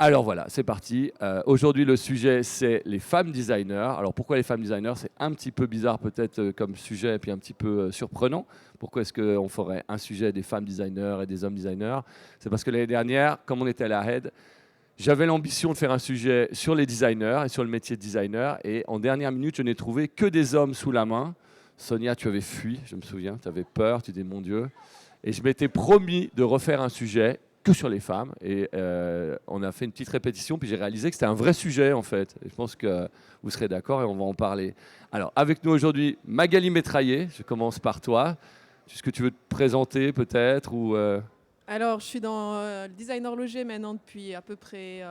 Alors voilà, c'est parti. Aujourd'hui, le sujet, c'est les femmes designers. Alors pourquoi les femmes designers? C'est un petit peu bizarre peut-être comme sujet et puis un petit peu surprenant. Pourquoi est-ce qu'on ferait un sujet des femmes designers et des hommes designers? C'est parce que l'année dernière, comme on était à la Head, j'avais l'ambition de faire un sujet sur les designers et sur le métier de designer. Et en dernière minute, je n'ai trouvé que des hommes sous la main. Sonia, tu avais fui, je me souviens, tu avais peur, tu dis mon Dieu. Et je m'étais promis de refaire un sujet que sur les femmes. Et on a fait une petite répétition, puis j'ai réalisé que c'était un vrai sujet en fait. Et je pense que vous serez d'accord et on va en parler. Alors, avec nous aujourd'hui, Magali Métraillé. Je commence par toi. Est-ce que tu veux te présenter peut-être ou Alors, je suis dans le design horloger maintenant depuis à peu près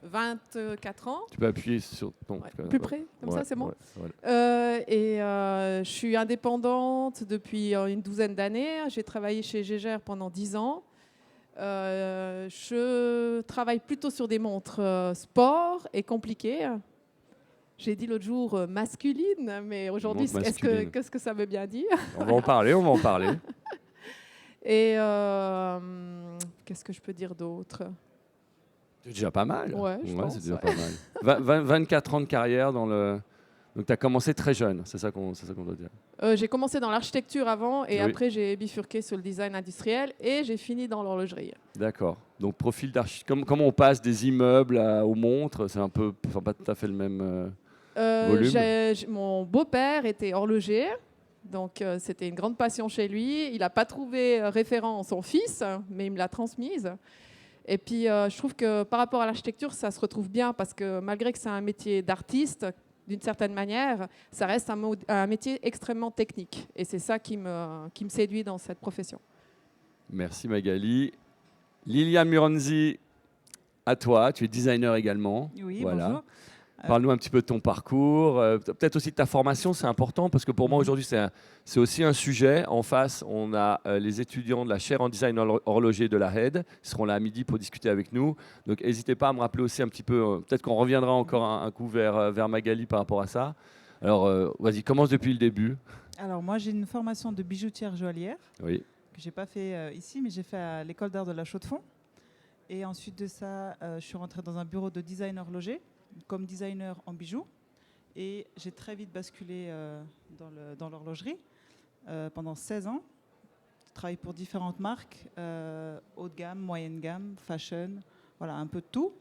24 ans. Tu peux appuyer sur ton... Ouais, plus près, comme Ouais, ça, c'est bon. ouais, voilà. Je suis indépendante depuis une douzaine d'années. J'ai travaillé chez Gégère pendant 10 ans. Je travaille plutôt sur des montres sport et compliquées. J'ai dit l'autre jour masculine, mais aujourd'hui, qu'est-ce que ça veut bien dire? On va en parler, on va en parler. Et qu'est-ce que je peux dire d'autre? C'est déjà pas mal. Ouais, je pense, c'est déjà ouais. pas mal. 24 ans de carrière dans le... Donc tu as commencé très jeune, c'est ça qu'on doit dire. J'ai commencé dans l'architecture avant et Oui. après j'ai bifurqué sur le design industriel et j'ai fini dans l'horlogerie. D'accord. Donc profil d'architecte. Comment on passe des immeubles aux montres, c'est un peu, enfin, pas tout à fait le même volume. Mon beau-père était horloger, donc c'était une grande passion chez lui. Il n'a pas trouvé référent en son fils, mais il me l'a transmise. Et puis je trouve que par rapport à l'architecture, ça se retrouve bien parce que malgré que c'est un métier d'artiste, d'une certaine manière, ça reste un métier extrêmement technique. Et c'est ça qui me séduit dans cette profession. Merci Magali. Liliane Muronzi, à toi, tu es designer également. Oui, voilà. bonjour. Parle-nous un petit peu de ton parcours, peut-être aussi de ta formation, c'est important parce que pour moi aujourd'hui c'est aussi un sujet. En face, on a les étudiants de la chaire en design horloger de la HED, qui seront là à midi pour discuter avec nous. Donc n'hésitez pas à me rappeler aussi un petit peu, peut-être qu'on reviendra encore un coup vers Magali par rapport à ça. Alors vas-y, commence depuis le début. Alors moi j'ai une formation de bijoutière joaillière Oui. que j'ai pas fait ici, mais j'ai fait à l'école d'art de la Chaux-de-Fonds. Et ensuite de ça, je suis rentrée dans un bureau de design horloger comme designer en bijoux. Et j'ai très vite basculé dans l'horlogerie pendant 16 ans. Je travaille pour différentes marques, haut de gamme, moyenne gamme, fashion, voilà, un peu de tout.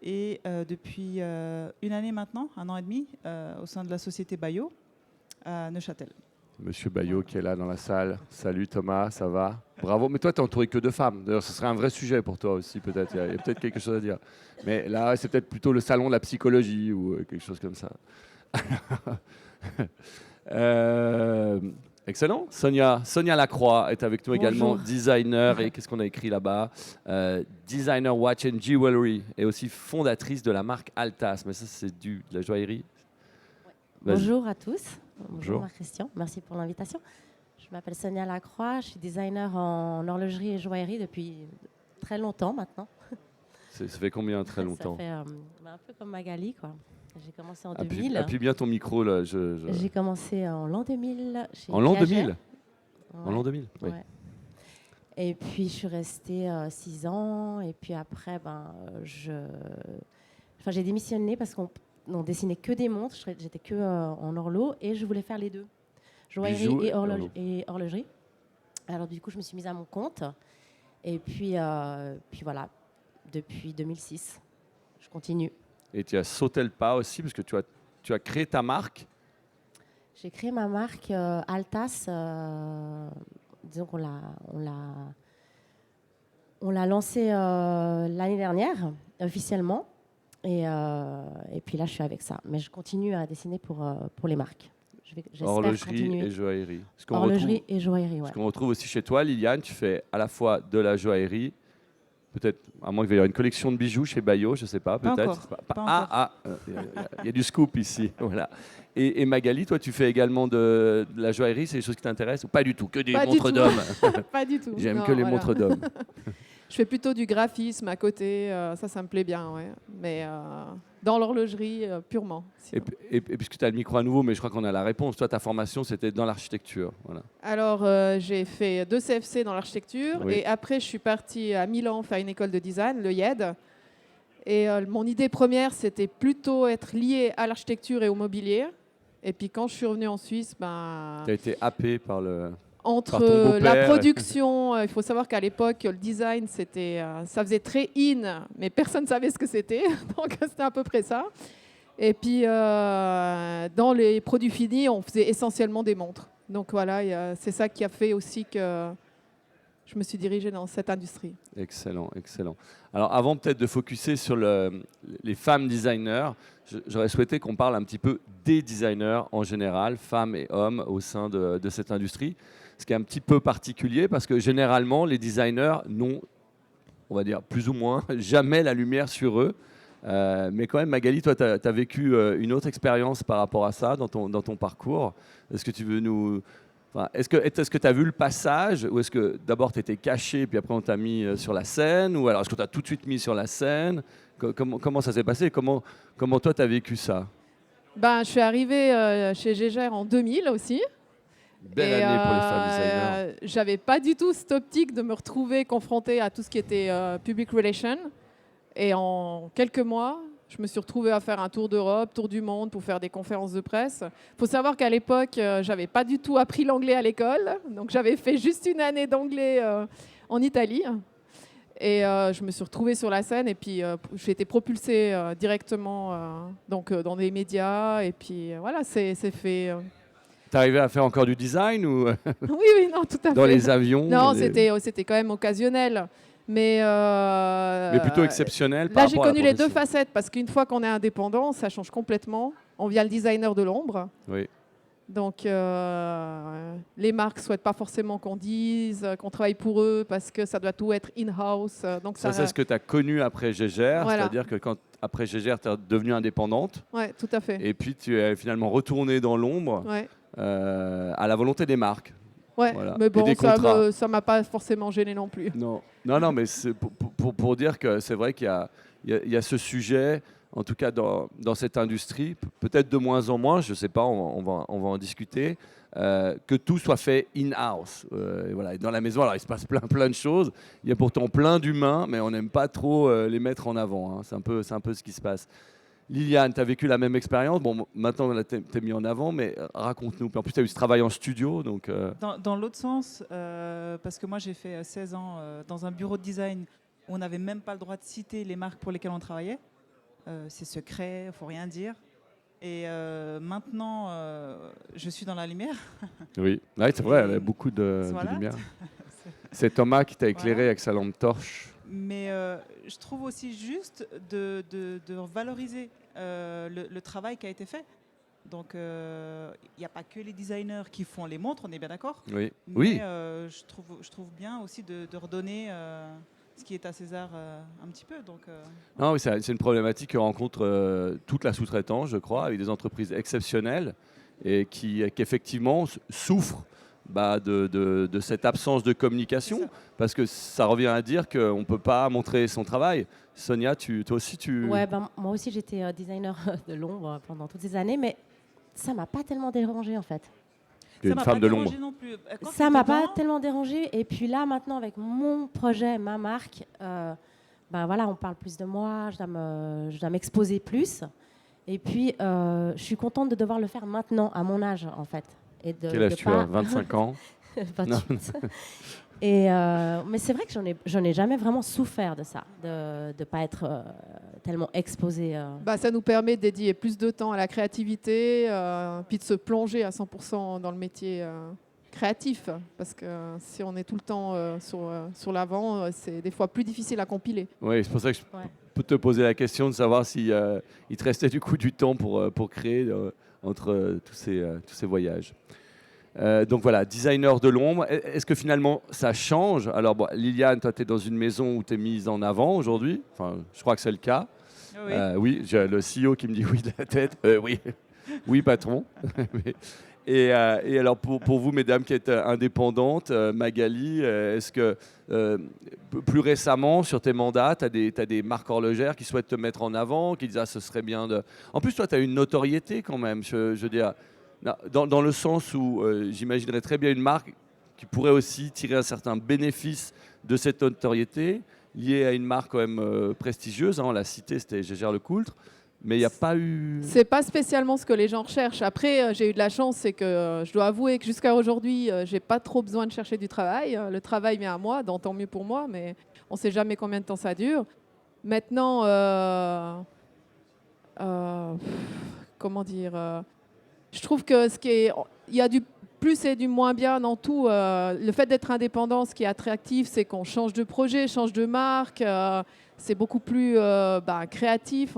Et depuis une année maintenant, 1 an et demi, au sein de la société Bayo à Neuchâtel. Monsieur Bayot qui est là dans la salle. Salut Thomas, ça va? Bravo. Mais toi, tu n'es entouré que de femmes. D'ailleurs, ce serait un vrai sujet pour toi aussi, peut-être. Il y a peut-être quelque chose à dire. Mais là, c'est peut-être plutôt le salon de la psychologie ou quelque chose comme ça. Excellent. Sonia Lacroix est avec nous également, designer. Et qu'est-ce qu'on a écrit là-bas? Designer Watch and Jewelry et aussi fondatrice de la marque Altas. Mais ça, c'est de la joaillerie. Bonjour à tous. Bonjour Marc-Christian, merci pour l'invitation. Je m'appelle Sonia Lacroix, je suis designer en horlogerie et joaillerie depuis très longtemps maintenant. Ça fait combien très longtemps? Ça fait un peu comme Magali, quoi. J'ai commencé en 2000. Appuie bien ton micro là. J'ai commencé en l'an 2000 chez En l'an Piaget. 2000 Ouais. En l'an 2000, oui. Ouais. Et puis je suis restée 6 ans et puis après j'ai démissionné parce qu'on dessinait que des montres, j'étais que en horlo et je voulais faire les deux, joaillerie Bijoux et horlogerie. Alors du coup, je me suis mise à mon compte et puis voilà, depuis 2006, je continue. Et tu as sauté le pas aussi parce que tu as créé ta marque. J'ai créé ma marque Altas, disons qu'on l'a lancée l'année dernière officiellement. Et puis là, je suis avec ça. Mais je continue à dessiner pour les marques. Horlogerie et joaillerie. Horlogerie et joaillerie, ouais. Ce qu'on retrouve aussi chez toi, Liliane, tu fais à la fois de la joaillerie, peut-être, à moins qu'il y ait une collection de bijoux chez Bayo, je ne sais pas, peut-être. Il y a du scoop ici. Voilà. Et Magali, toi, tu fais également de la joaillerie, c'est des choses qui t'intéressent ou pas du tout? Que des montres d'hommes? Pas du tout. J'aime que les montres d'hommes. Je fais plutôt du graphisme à côté, ça me plaît bien, ouais. Mais dans l'horlogerie purement. Et puisque tu as le micro à nouveau, mais je crois qu'on a la réponse. Toi, ta formation, c'était dans l'architecture. Voilà. Alors, j'ai fait 2 CFC dans l'architecture. Oui. Et après, je suis partie à Milan faire une école de design, le IED. Et mon idée première, c'était plutôt être liée à l'architecture et au mobilier. Et puis quand je suis revenue en Suisse, ben, Tu as été happé par entre par ton la beau-père. production, il faut savoir qu'à l'époque, le design, ça faisait très in, mais personne ne savait ce que c'était. Donc c'était à peu près ça. Et puis dans les produits finis, on faisait essentiellement des montres. Donc voilà, c'est ça qui a fait aussi que je me suis dirigée dans cette industrie. Excellent, excellent. Alors avant peut-être de focuser sur les femmes designers, j'aurais souhaité qu'on parle un petit peu des designers en général, femmes et hommes au sein de cette industrie. Ce qui est un petit peu particulier parce que généralement les designers n'ont, on va dire plus ou moins, jamais la lumière sur eux. Mais quand même, Magali, toi, tu as vécu une autre expérience par rapport à ça dans ton parcours. Est-ce que tu veux nous... Enfin, est-ce que tu as vu le passage ou est-ce que d'abord tu étais caché puis après on t'a mis sur la scène ou alors est-ce que tu as tout de suite mis sur la scène? Comment ça s'est passé? Comment toi tu as vécu ça? Ben, je suis arrivée chez Gégère en 2000 aussi. Belle année pour les femmes designers. J'avais pas du tout cette optique de me retrouver confrontée à tout ce qui était public relations. Et en quelques mois, je me suis retrouvée à faire un tour d'Europe, tour du monde pour faire des conférences de presse. Il faut savoir qu'à l'époque, j'avais pas du tout appris l'anglais à l'école. Donc j'avais fait juste une année d'anglais en Italie. Et je me suis retrouvée sur la scène et puis j'ai été propulsée directement dans des médias. Et puis voilà, c'est fait. T'es arrivé à faire encore du design ou Oui, non, tout à fait. dans les avions? Non, c'était quand même occasionnel. Mais plutôt exceptionnel par là, j'ai rapport à la connu les deux profession. facettes parce qu'une fois qu'on est indépendant, ça change complètement. On devient le designer de l'ombre. Oui. Donc, les marques ne souhaitent pas forcément qu'on dise qu'on travaille pour eux parce que ça doit tout être in-house. Donc Ça, c'est ce que tu as connu après Gégère, Voilà. c'est-à-dire que après Gégère, tu es devenue indépendante Ouais, tout à fait. et puis tu es finalement retournée dans l'ombre Ouais. à la volonté des marques. Ouais. Voilà. Mais Et bon, des contrats. ça m'a pas forcément gêné non plus. Non, mais c'est pour dire que c'est vrai qu'il y a ce sujet, en tout cas dans cette industrie, peut-être de moins en moins, je ne sais pas, on va en discuter, que tout soit fait in-house. Et voilà. Et dans la maison, alors il se passe plein de choses. Il y a pourtant plein d'humains, mais on n'aime pas trop les mettre en avant. Hein. C'est un peu ce qui se passe. Liliane, tu as vécu la même expérience. Bon, maintenant, tu es mis en avant, mais raconte-nous. En plus, tu as eu ce travail en studio. Donc, Dans l'autre sens, parce que moi j'ai fait 16 ans dans un bureau de design où on n'avait même pas le droit de citer les marques pour lesquelles on travaillait. C'est secret, il ne faut rien dire. Et maintenant, je suis dans la lumière. oui, ouais, c'est vrai, il y a beaucoup de Voilà. lumière. C'est Thomas qui t'a éclairé Voilà. avec sa lampe torche. Mais je trouve aussi juste de valoriser le travail qui a été fait. Donc, il n'y a pas que les designers qui font les montres, on est bien d'accord. Oui. Mais Oui. je trouve bien aussi de redonner ce qui est à César un petit peu. Donc, Non, oui, c'est une problématique que rencontre toute la sous-traitance, je crois, avec des entreprises exceptionnelles et qui effectivement souffrent de cette absence de communication, C'est ça. parce que ça revient à dire qu'on ne peut pas montrer son travail. Sonia, toi aussi, Ouais, ben, moi aussi j'étais designer de l'ombre pendant toutes ces années, mais ça m'a pas tellement dérangé en fait. tu es ça une m'a femme pas de l'ombre. dérangé non plus. Quand Ça t'es m'a pas dedans, tellement dérangé. Et puis là, maintenant, avec mon projet, ma marque, ben voilà, on parle plus de moi, je dois m'exposer plus. Et puis, je suis contente de devoir le faire maintenant, à mon âge, en fait. Et Quel âge tu as? 25 ans? 28. Et, mais c'est vrai que j'en ai jamais vraiment souffert de ça, de ne pas être tellement exposée. Bah, ça nous permet de dédier plus de temps à la créativité, puis de se plonger à 100% dans le métier créatif. Parce que si on est tout le temps sur l'avant, c'est des fois plus difficile à compiler. Oui, c'est pour ça que je Ouais. peux te poser la question de savoir si il te restait du coup du temps pour créer entre tous ces voyages. Donc voilà, designer de l'ombre. Est-ce que finalement ça change? Alors bon, Liliane, toi tu es dans une maison où tu es mise en avant aujourd'hui. Enfin, je crois que c'est le cas. oui. Oui, j'ai le CEO qui me dit oui de la tête. Oui, oui patron. Et alors pour vous, mesdames qui êtes indépendantes, Magali, est-ce que plus récemment, sur tes mandats, tu as des marques horlogères qui souhaitent te mettre en avant, qui disent ah, ce serait bien de... En plus, toi, tu as une notoriété quand même, je veux dire, dans le sens où j'imaginerais très bien une marque qui pourrait aussi tirer un certain bénéfice de cette notoriété lié à une marque quand même prestigieuse. Hein, on l'a cité, c'était Gégère Lecoultre. Mais il n'y a pas eu... C'est pas spécialement ce que les gens recherchent. Après, j'ai eu de la chance, c'est que je dois avouer que jusqu'à aujourd'hui, j'ai pas trop besoin de chercher du travail. Le travail vient à moi, donc tant mieux pour moi, mais on sait jamais combien de temps ça dure. Maintenant, comment dire je trouve que il y a du plus et du moins bien dans tout. Le fait d'être indépendant, ce qui est attractif, c'est qu'on change de projet, change de marque. C'est beaucoup plus créatif.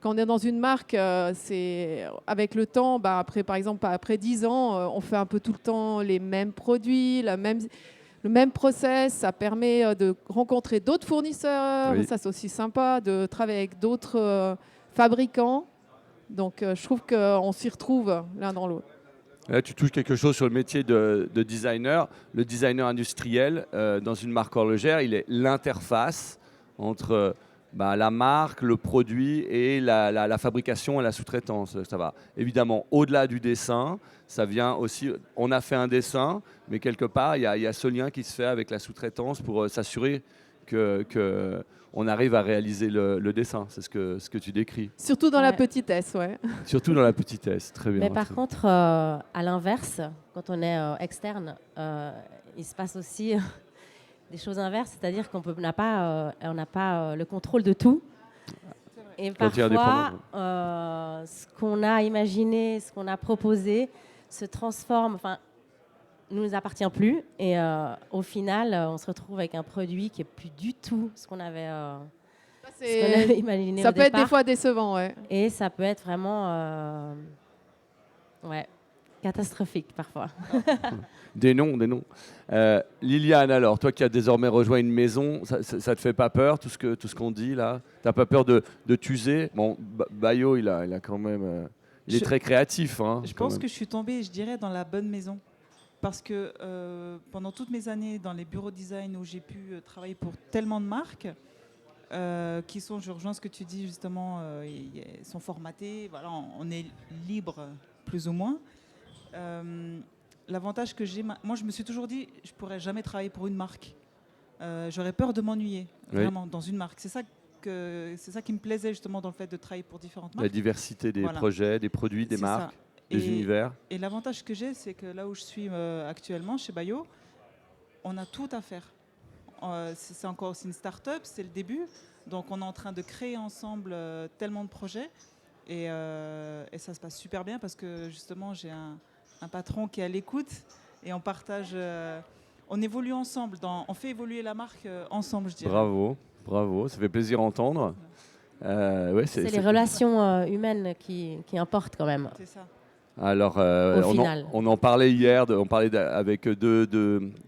Quand on est dans une marque, c'est avec le temps, après, par exemple, après 10 ans, on fait un peu tout le temps les mêmes produits, le même process. Ça permet de rencontrer d'autres fournisseurs. Oui. Ça, c'est aussi sympa de travailler avec d'autres fabricants. Donc, je trouve qu'on s'y retrouve l'un dans l'autre. Là, tu touches quelque chose sur le métier de designer. Le designer industriel, dans une marque horlogère, il est l'interface entre la marque, le produit et la fabrication et la sous-traitance. Ça va. Évidemment, au-delà du dessin, ça vient aussi... On a fait un dessin, mais quelque part, il y a ce lien qui se fait avec la sous-traitance pour s'assurer qu'on arrive à réaliser le dessin. C'est ce que tu décris. Surtout dans la Ouais. petitesse, ouais. Surtout dans la petitesse. Très bien. Mais par très contre, à l'inverse, quand on est externe, il se passe aussi des choses inverses, c'est-à-dire qu'on n'a pas le contrôle de tout. Et Quand il y a des parfois, problèmes. ce qu'on a imaginé, ce qu'on a proposé, se transforme, ne nous appartient plus. Et au final, on se retrouve avec un produit qui est plus du tout ce qu'on avait imaginé Ça au peut être départ. des fois décevant, ouais. Et ça peut être vraiment catastrophique parfois. Des noms. Liliane, alors, toi qui as désormais rejoint une maison, ça te fait pas peur, tout ce qu'on dit là? T'as pas peur de t'user? Bon, Bayo, il a quand même... il est très créatif. Hein, Je quand pense même. que je suis tombée, je dirais, dans la bonne maison. Parce que pendant toutes mes années dans les bureaux design où j'ai pu travailler pour tellement de marques, qui sont, je rejoins ce que tu dis justement, ils sont formatés, voilà, on est libre plus ou moins. L'avantage que j'ai, moi je me suis toujours dit, je pourrais jamais travailler pour une marque. J'aurais peur de m'ennuyer, vraiment, dans une marque. C'est ça qui me plaisait justement dans le fait de travailler pour différentes marques. La diversité des Voilà. projets, des produits, des C'est marques, ça. des univers. Et l'avantage que j'ai, c'est que là où je suis actuellement, chez Bayo, on a tout à faire. C'est encore aussi une start-up, c'est le début. Donc on est en train de créer ensemble tellement de projets. Et ça se passe super bien parce que justement, j'ai un patron qui est à l'écoute et on partage... on évolue ensemble, on fait évoluer la marque ensemble, je dirais. Bravo, ça fait plaisir à entendre. Ouais, C'est les relations humaines qui importent quand même. C'est ça. Alors, final. on en parlait hier, on parlait avec deux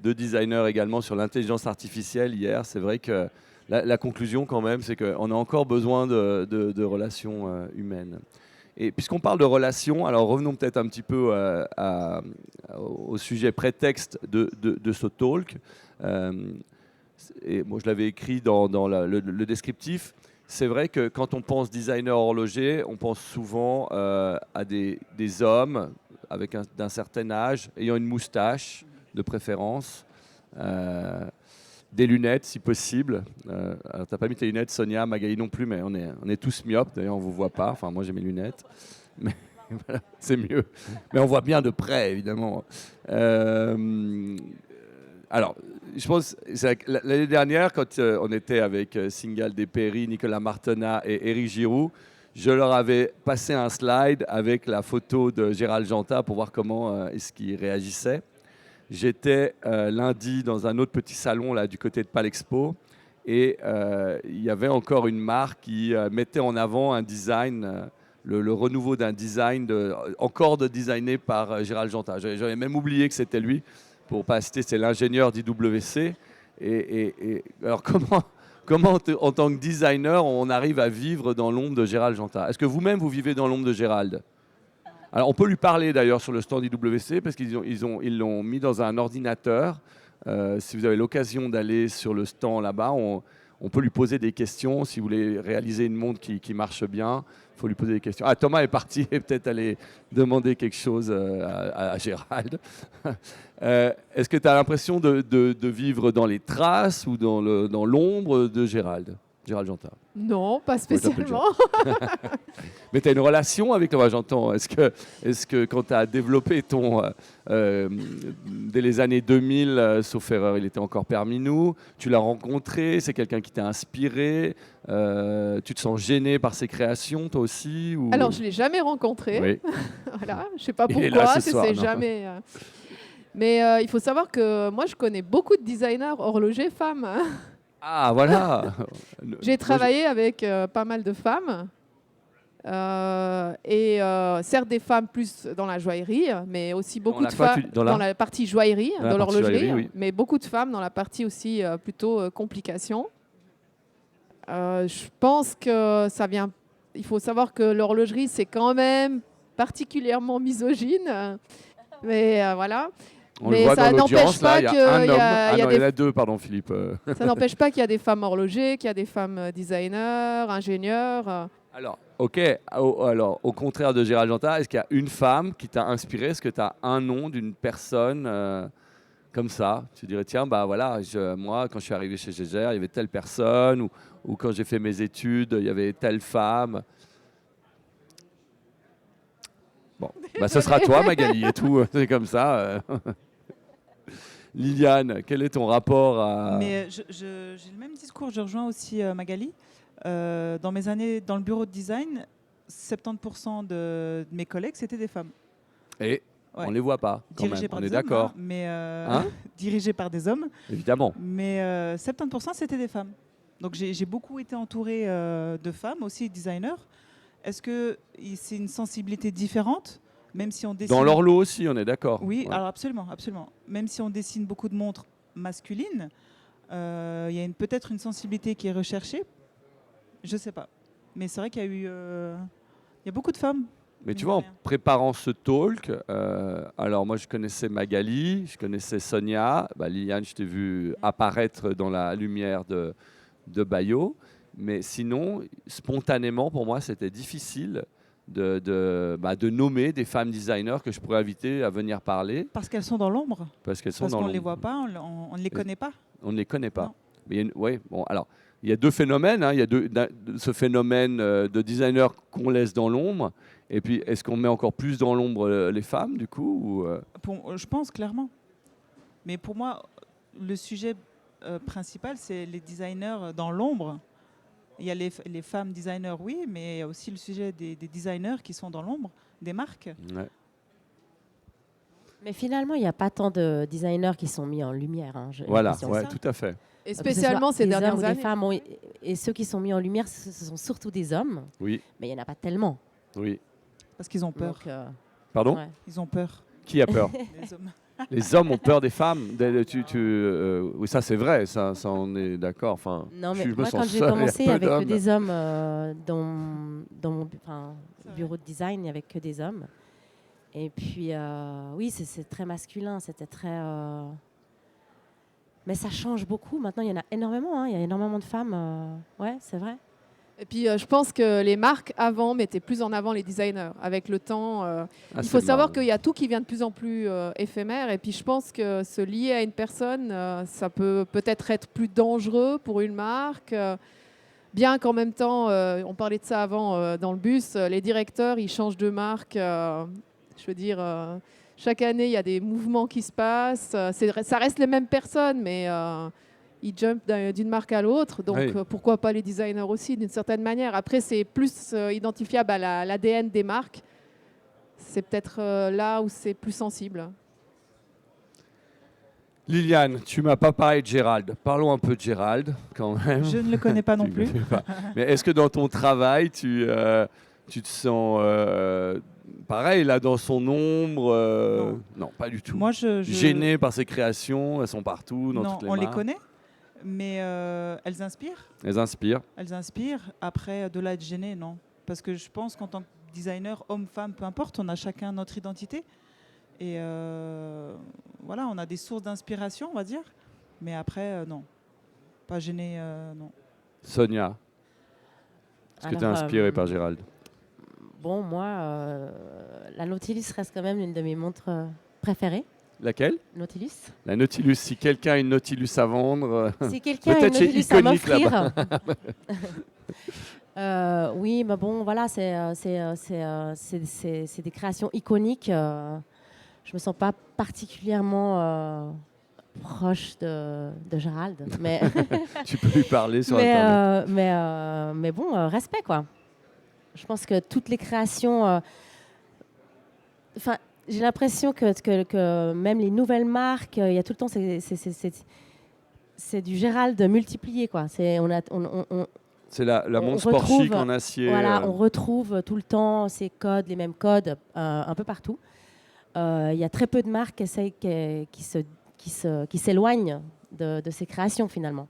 designers également sur l'intelligence artificielle hier. C'est vrai que la conclusion quand même, c'est qu'on a encore besoin de relations humaines. Et puisqu'on parle de relations, alors revenons peut-être un petit peu au sujet prétexte de ce talk. Et moi, je l'avais écrit dans le descriptif. C'est vrai que quand on pense designer horloger, on pense souvent à des hommes d'un certain âge, ayant une moustache de préférence, des lunettes si possible. Alors, tu n'as pas mis tes lunettes, Sonia, Magali non plus, mais on est tous myopes, d'ailleurs on ne vous voit pas. Enfin, moi j'ai mes lunettes, mais voilà, c'est mieux. Mais on voit bien de près, évidemment. Alors, je pense l'année dernière, quand on était avec Singal Despéry, Nicolas Martenat et Éric Giroux, je leur avais passé un slide avec la photo de Gérald Janta pour voir comment est-ce qu'il réagissait. J'étais lundi dans un autre petit salon là, du côté de Palexpo et il y avait encore une marque qui mettait en avant un design, le renouveau d'un design, encore designé par Gérald Janta. J'avais même oublié que c'était lui. Pour ne pas citer, c'est l'ingénieur d'IWC. Et alors, comment en tant que designer, on arrive à vivre dans l'ombre de Gérald Janta? Est-ce que vous-même, vous vivez dans l'ombre de Gérald? Alors, on peut lui parler d'ailleurs sur le stand IWC, parce qu'ils l'ont mis dans un ordinateur. Si vous avez l'occasion d'aller sur le stand là-bas, on peut lui poser des questions. Si vous voulez réaliser une montre qui marche bien, il faut lui poser des questions. Ah, Thomas est parti et peut-être aller demander quelque chose à Gérald. Est-ce que tu as l'impression de vivre dans les traces ou dans l'ombre de Gérald Jantin? Non, pas spécialement. Mais tu as une relation avec Thomas Jantin. Est-ce que quand tu as développé dès les années 2000, sauf erreur, il était encore parmi nous, tu l'as rencontré, c'est quelqu'un qui t'a inspiré, tu te sens gêné par ses créations, toi aussi ou... Alors, je ne l'ai jamais rencontré. Oui. Voilà, je ne sais pas Il est là pourquoi, ce soir, c'est non. jamais... Mais il faut savoir que moi, je connais beaucoup de designers horlogers femmes. Ah, voilà. J'ai travaillé avec pas mal de femmes. Certes des femmes plus dans la joaillerie, mais aussi beaucoup la de quoi, femmes dans dans la partie joaillerie, Dans la dans partie l'horlogerie, joaillerie, oui. mais beaucoup de femmes dans la partie aussi plutôt complications. Je pense que ça vient... Il faut savoir que l'horlogerie, c'est quand même particulièrement misogyne. Mais voilà. On Mais le voit ça dans n'empêche l'audience, là, pas il y a qu'il un homme. y a Il y en a deux, pardon Philippe. Ça n'empêche pas qu'il y a des femmes horlogers, qu'il y a des femmes designers, ingénieurs. Alors, ok. Alors, au contraire de Gérald Jantin, est-ce qu'il y a une femme qui t'a inspiré? Est-ce que tu as un nom d'une personne comme ça? Tu dirais, tiens, bah voilà, moi, quand je suis arrivé chez Gégère, il y avait telle personne, ou quand j'ai fait mes études, il y avait telle femme. Bon, bah, ce sera toi, Magali, et tout. C'est comme ça. Liliane, quel est ton rapport à... Mais j'ai le même discours, je rejoins aussi Magali. Dans mes années dans le bureau de design, 70% de mes collègues, c'était des femmes. Et Ouais. on ne les voit pas, quand Dirigées même. par On des est hommes, d'accord. hein, mais Hein dirigées par des hommes. Évidemment. Mais 70% c'était des femmes. Donc j'ai beaucoup été entourée de femmes, aussi designers. Est-ce que c'est une sensibilité différente, même si on dessine... Dans l'horloge aussi, on est d'accord. Oui, Ouais. alors absolument, absolument. Même si on dessine beaucoup de montres masculines, il y a peut-être une sensibilité qui est recherchée. Je ne sais pas. Mais c'est vrai qu'il y a eu... il y a beaucoup de femmes. Mais tu mine vois, de en rien. préparant ce talk, alors moi je connaissais Magali, je connaissais Sonia, Liliane, je t'ai vu apparaître dans la lumière de Bayo, mais sinon, spontanément, pour moi, c'était difficile de nommer des femmes designers que je pourrais inviter à venir parler, Parce qu'elles sont dans l'ombre. parce qu'elles sont Parce dans qu'on ne les l'ombre. voit pas, on ne les connaît pas. On ne les connaît pas. Non. Mais il y a deux phénomènes. Hein. Il y a ce phénomène de designers qu'on laisse dans l'ombre. Et puis, est-ce qu'on met encore plus dans l'ombre les femmes, du coup Je pense clairement. Mais pour moi, le sujet principal, c'est les designers dans l'ombre. Il y a les femmes designers, oui, mais il y a aussi le sujet des designers qui sont dans l'ombre, des marques. Ouais. Mais finalement, il n'y a pas tant de designers qui sont mis en lumière. Hein, j'ai Voilà, l'impression. ouais, ça. tout à fait. Et Que ce spécialement soit ces des hommes dernières ou des années. femmes, et ceux qui sont mis en lumière, ce sont surtout des hommes. Oui, Mais il n'y en a pas tellement. oui. Parce qu'ils ont peur. Donc, Pardon ouais. Ils ont peur, Qui a peur? les hommes. Les hommes ont peur des femmes. Oui, ça c'est vrai, ça on est d'accord. Enfin, Non, mais je me moi, sens quand j'ai seul, commencé, il y a il peu n'y avait que d'hommes. des hommes dans mon bureau de design, il n'y avait que des hommes. Et puis, oui, c'est très masculin, c'était très... Mais ça change beaucoup. Maintenant, il y en a énormément. Hein. Il y a énormément de femmes. Ouais, c'est vrai. Et puis, je pense que les marques, avant, mettaient plus en avant les designers. Avec le temps, Ah, il c'est faut savoir marrant. qu'il y a tout qui vient de plus en plus éphémère. Et puis, je pense que se lier à une personne, ça peut peut-être être plus dangereux pour une marque. Bien qu'en même temps, on parlait de ça avant dans le bus, les directeurs, ils changent de marque. Je veux dire, chaque année, il y a des mouvements qui se passent. Ça reste les mêmes personnes, mais ils jumpent d'une marque à l'autre. Donc, Oui. Pourquoi pas les designers aussi, d'une certaine manière. Après, c'est plus identifiable à l'ADN des marques. C'est peut-être là où c'est plus sensible. Liliane, tu m'as pas parlé de Gérald. Parlons un peu de Gérald, quand même. Je ne le connais pas non Tu plus. connais pas. Mais est-ce que dans ton travail, tu te sens pareil, là, dans son ombre Non, pas du tout. Moi, Gêné par ses créations, elles sont partout, dans Non, toutes les on les marques. connaît, mais elles inspirent. Elles inspirent. Elles inspirent. Après, de là à être gêné, non. Parce que je pense qu'en tant que designer, homme, femme, peu importe, on a chacun notre identité. Et voilà, on a des sources d'inspiration, on va dire. Mais après, non. Pas gêné, non. Sonia, est-ce que tu es Alors, inspirée par Gérald? Bon, moi, la Nautilus reste quand même l'une de mes montres préférées. Laquelle? Nautilus. La Nautilus. Si quelqu'un a une Nautilus à vendre, Si quelqu'un a une peut-être chez Nautilus à Iconic m'offrir. Oui, mais bon, voilà, c'est des créations iconiques. Je me sens pas particulièrement proche de Gérald, mais tu peux lui parler sur Internet. mais bon, respect quoi. Je pense que toutes les créations, enfin, j'ai l'impression que même les nouvelles marques, il y a tout le temps c'est du Gérald multiplié quoi. C'est C'est la on montre sport retrouve- chic en acier. Voilà, on retrouve tout le temps ces codes, les mêmes codes, un peu partout. Il y a très peu de marques qui s'éloignent de ces créations finalement.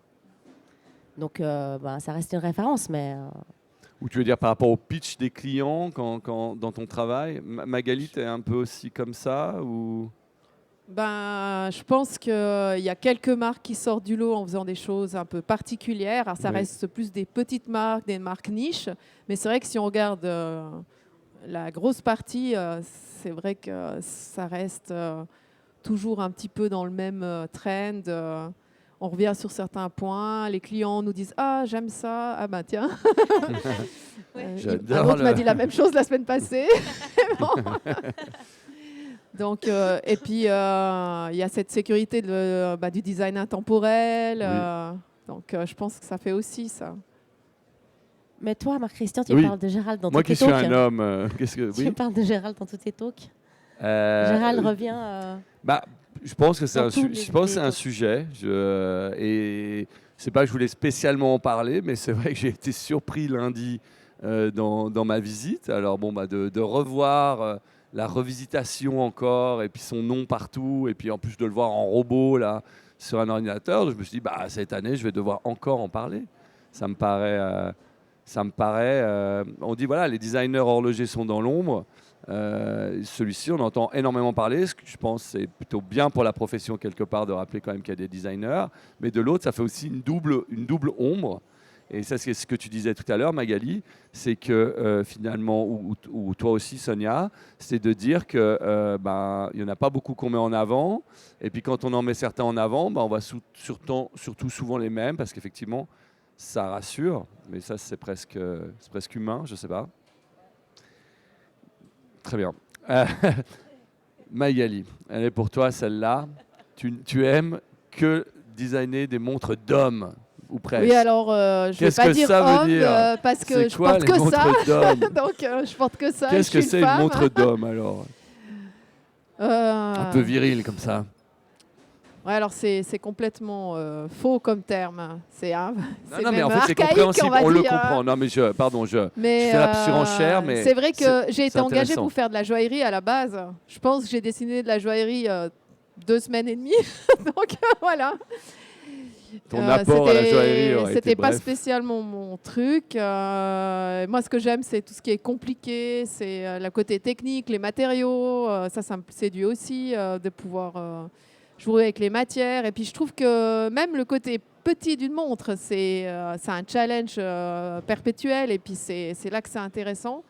Donc ça reste une référence, mais Ou tu veux dire par rapport au pitch des clients dans ton travail? Magali, tu es un peu aussi comme ça ou... Ben, je pense qu'il y a quelques marques qui sortent du lot en faisant des choses un peu particulières. Alors, ça Oui. reste plus des petites marques, des marques niches. Mais c'est vrai que si on regarde la grosse partie, c'est vrai que ça reste toujours un petit peu dans le même trend. On revient sur certains points. Les clients nous disent « Ah, j'aime ça. Ah ben tiens. » J'adore Un autre le- m'a dit la même chose la semaine passée. Bon. Donc, et puis, il y a cette sécurité du design intemporel. Oui. Donc, je pense que ça fait aussi ça. mais toi, Marc-Christian, tu Oui. parles de Gérald dans Moi tous tes qui suis talks. un homme, qu'est-ce que... Tu Oui. parles de Gérald dans tous tes talks. Gérald Gérald revient. je pense que c'est dans un, tous les- je pense que c'est un les- sujet. Et c'est pas que je voulais spécialement en parler, mais c'est vrai que j'ai été surpris lundi dans ma visite. Alors bon, de revoir la revisitation encore, et puis son nom partout, et puis en plus de le voir en robot là sur un ordinateur, je me suis dit cette année je vais devoir encore en parler. Ça me paraît. On dit voilà, les designers horlogers sont dans l'ombre. Celui-ci, on entend énormément parler. Ce que je pense, c'est plutôt bien pour la profession quelque part de rappeler quand même qu'il y a des designers. Mais de l'autre, ça fait aussi une double ombre. Et ça, c'est ce que tu disais tout à l'heure, Magali, c'est que finalement, ou toi aussi, Sonia, c'est de dire que il n'y en a pas beaucoup qu'on met en avant. Et puis quand on en met certains en avant, on va surtout souvent les mêmes, parce qu'effectivement, ça rassure. Mais ça, c'est presque humain, je ne sais pas. Très bien. Magali, elle est pour toi celle-là. Tu aimes que designer des montres d'hommes, ou presque. Oui, alors, je ne vais Qu'est-ce pas que dire ça veut homme dire parce que C'est je quoi porte les que ça. montres d'hommes? Donc, je porte que ça. Qu'est-ce je que suis c'est une une femme. montre d'homme alors? Un peu Ouais, viril comme ça. alors c'est complètement faux comme terme. C'est Non, mais même en fait c'est archaïque, compréhensible, va on le dire. comprend. Non mais je Mais fais la surenchère, mais c'est vrai que j'ai été c'est engagée intéressant. pour faire de la joaillerie à la base. Je pense que j'ai dessiné de la joaillerie 2 semaines et demie. Donc voilà. Ton apport à la joaillerie aurait été C'était pas bref. spécialement mon truc. Moi, ce que j'aime, c'est tout ce qui est compliqué, c'est le côté technique, les matériaux. Ça me séduit aussi de pouvoir jouer avec les matières. Et puis, je trouve que même le côté petit d'une montre, c'est un challenge perpétuel. Et puis, c'est là que c'est intéressant.